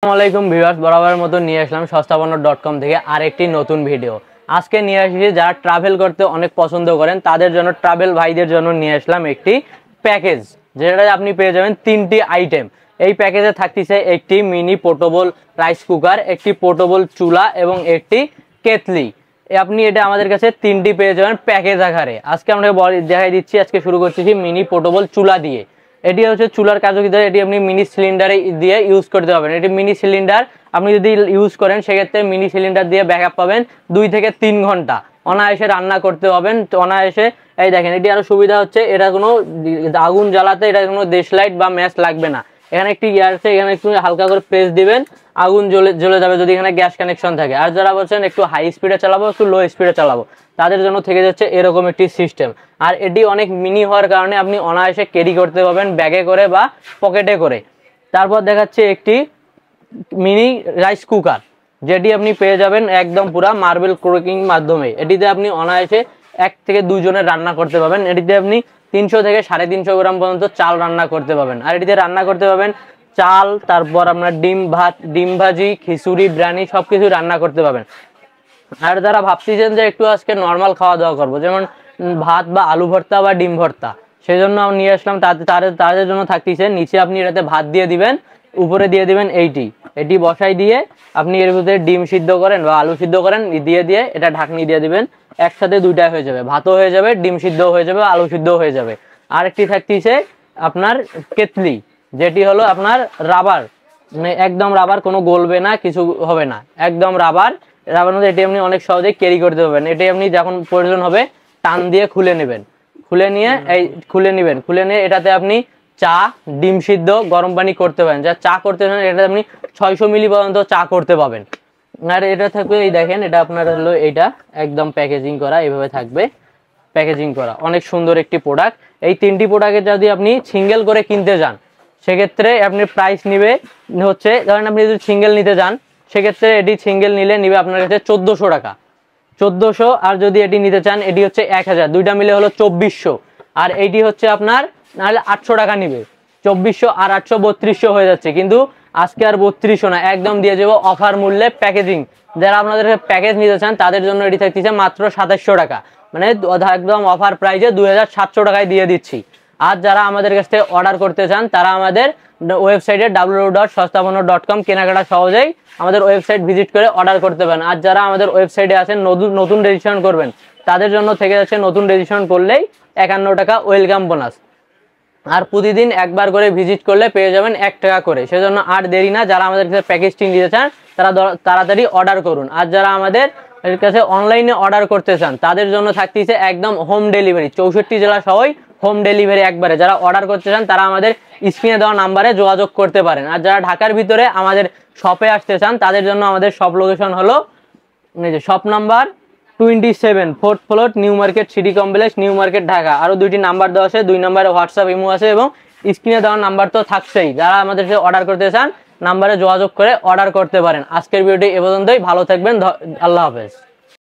আসসালামাইকুম ভিউয়ার্স, বরাবরের মতো নিয়ে আসলাম সস্তাপণ্য.com থেকে আরেকটি নতুন ভিডিও। আজকে নিয়ে আসছি যারা ট্রাভেল করতে অনেক পছন্দ করেন তাদের জন্য, ট্রাভেল ভাইদের জন্য নিয়ে আসলাম একটি প্যাকেজ, যেটা আপনি পেয়ে যাবেন 3টি আইটেম। এই প্যাকেজে থাকতেছে একটি মিনি পোর্টেবল রাইস কুকার, একটি পোর্টেবল চুলা এবং একটি কেতলি। আপনি এটা আমাদের কাছে 3টি পেয়ে যাবেন প্যাকেজ আকারে। আজকে আমরা দেখাই দিচ্ছি। আজকে শুরু করতেছি মিনি পোর্টেবল চুলা দিয়ে। এটি হচ্ছে চুলার কার্যকারিতা, এটি আপনি মিনি সিলিন্ডারে দিয়ে ইউজ করতে পারবেন। এটি মিনি সিলিন্ডার আপনি যদি ইউজ করেন সেক্ষেত্রে মিনি সিলিন্ডার দিয়ে ব্যাকআপ পাবেন 2 থেকে 3 ঘন্টা অনায়াসে রান্না করতে পারবেন অনায়াসে। এই দেখেন, এটি আরো সুবিধা হচ্ছে, এটা কোনো আগুন জ্বালাতে এটা কোনো দেশলাইট বা ম্যাচ লাগবে না। এখানে একটি ইয়ার আছে, এখানে একটু হালকা করে প্রেস দিবেন, আগুন জ্বলে যাবে যদি এখানে গ্যাস কানেকশন থাকে। আর যারা বলছেন একটু হাই স্পিডে চালাবো, একটু লো স্পিডে চালাবো, তাদের জন্য থেকে যাচ্ছে এরকম একটি সিস্টেম। আর এটি অনেক মিনি হওয়ার কারণে আপনি অনায়াসে ক্যারি করতে পারবেন ব্যাগে করে বা পকেটে করে। তারপর দেখাচ্ছে একটি মিনি রাইস কুকার, যেটি আপনি পেয়ে যাবেন একদম পুরা মার্বেল ক্রোকিং মাধ্যমে। এটিতে আপনি অনায়াসে 1 থেকে 2 জনের রান্না করতে পারবেন। এটিতে আপনি 300 থেকে 350 গ্রাম পর্যন্ত চাল রান্না করতে পারবেন। আর এটিতে রান্না করতে পারবেন চাল, তারপর আপনার ডিম ভাত, ডিম ভাজি, খিচুড়ি, বিরিয়ানি সবকিছু রান্না করতে পারবেন। আর যারা ভাবতেছেন যে একটু আজকে নর্মাল খাওয়া দাওয়া করবো, যেমন ভাত বা আলু ভর্তা বা ডিম ভর্তা, সেই জন্য আমি নিয়ে আসলাম। তাদের জন্য থাকতেছে নিচে আপনি এটাতে ভাত দিয়ে দিবেন, উপরে দিয়ে দিবেন এটি বসাই দিয়ে আপনি এর ভিতরে ডিম সিদ্ধ করেন বা আলু সিদ্ধ করেন, দিয়ে এটা ঢাকনি দিয়ে দিবেন। একসাথে দুইটাই হয়ে যাবে, ভাতও হয়ে যাবে, ডিম সিদ্ধ হয়ে যাবে, আলু সিদ্ধ হয়ে যাবে। আরেকটি থাকতেছে আপনার কেতলি, যেটি হলো আপনার রাবার, মানে একদম রাবার, কোনো গলবে না, কিছু হবে না, একদম রাবার মধ্যে এটি আপনি অনেক সহজেই ক্যারি করতে পারবেন। এটি আপনি যখন প্রয়োজন হবে টান দিয়ে খুলে নিয়ে এটাতে আপনি চা, ডিম সিদ্ধ, গরম পানি করতে পারেন। যা চা করতে পারেন এটাতে আপনি 600 মিলি পর্যন্ত চা করতে পারবেন। আর এটা থাকবে, এই দেখেন, এটা আপনার হলো এইটা একদম প্যাকেজিং করা, এইভাবে থাকবে প্যাকেজিং করা, অনেক সুন্দর একটি প্রোডাক্ট। এই 3টি প্রোডাক্টের যদি আপনি সিঙ্গেল করে কিনতে যান সেক্ষেত্রে আপনি প্রাইস নিবে হচ্ছে, ধরেন আপনি যদি সিঙ্গেল নিতে যান সেক্ষেত্রে এটি সিঙ্গেল নিলে নিবে আপনার কাছে 1400 টাকা, 1400। আর যদি এটি নিতে চান এটি হচ্ছে 1000, দুইটা মিলে হলো 2400। আর এইটি হচ্ছে আপনার নাহলে 800 টাকা নিবে। 2400 আর 800 3200 হয়ে যাচ্ছে, কিন্তু আজকে আর 3200 না, একদম দিয়ে যাবো অফার মূল্যে প্যাকেজিং। যারা আপনাদের প্যাকেজ নিতে চান তাদের জন্য এটি থাকতেছে মাত্র 2700 টাকা, মানে একদম অফার প্রাইজে 2700 টাকায় দিয়ে দিচ্ছি। আর যারা আমাদের কাছ থেকে অর্ডার করতে চান তারা আমাদের ওয়েবসাইটে www.সস্তাপণ্য.com কেনাকাটা সহজেই আমাদের ওয়েবসাইট ভিজিট করে অর্ডার করতে পারেন। আর যারা আমাদের ওয়েবসাইটে আছেন নতুন রেজিস্ট্রেশন করবেন তাদের জন্য থেকে যাচ্ছে নতুন রেজিস্ট্রেশন করলেই 51 টাকা ওয়েলকাম বোনাস। আর প্রতিদিন একবার করে ভিজিট করলে পেয়ে যাবেন 1 টাকা করে। সেজন্য আর দেরি না, যারা আমাদের কাছে প্যাকেজটি নিতে চান তারা তাড়াতাড়ি অর্ডার করুন। আর যারা আমাদের কাছে অনলাইনে অর্ডার করতে চান তাদের জন্য থাকতেছে একদম হোম ডেলিভারি, 64 জেলা সহই হোম ডেলিভারি একবারে। যারা অর্ডার করতে চান তারা আমাদের স্ক্রিনে দেওয়া নাম্বারে যোগাযোগ করতে পারেন। আর যারা ঢাকার ভিতরে আমাদের শপে আসতে চান তাদের জন্য আমাদের শপ লোকেশন হলো shop number 27, 4th floor, new market city complex, new market, Dhaka. আরো 2টি নাম্বার দেওয়া আছে, 2 নম্বরে হোয়াটসঅ্যাপ ইমো আছে এবং স্ক্রিনে দেওয়া নাম্বার তো থাকছেই। যারা আমাদের সাথে অর্ডার করতে চান নাম্বারে যোগাযোগ করে অর্ডার করতে পারেন। আজকের ভিডিওটি এ পর্যন্তই, ভালো থাকবেন, আল্লাহ হাফেজ।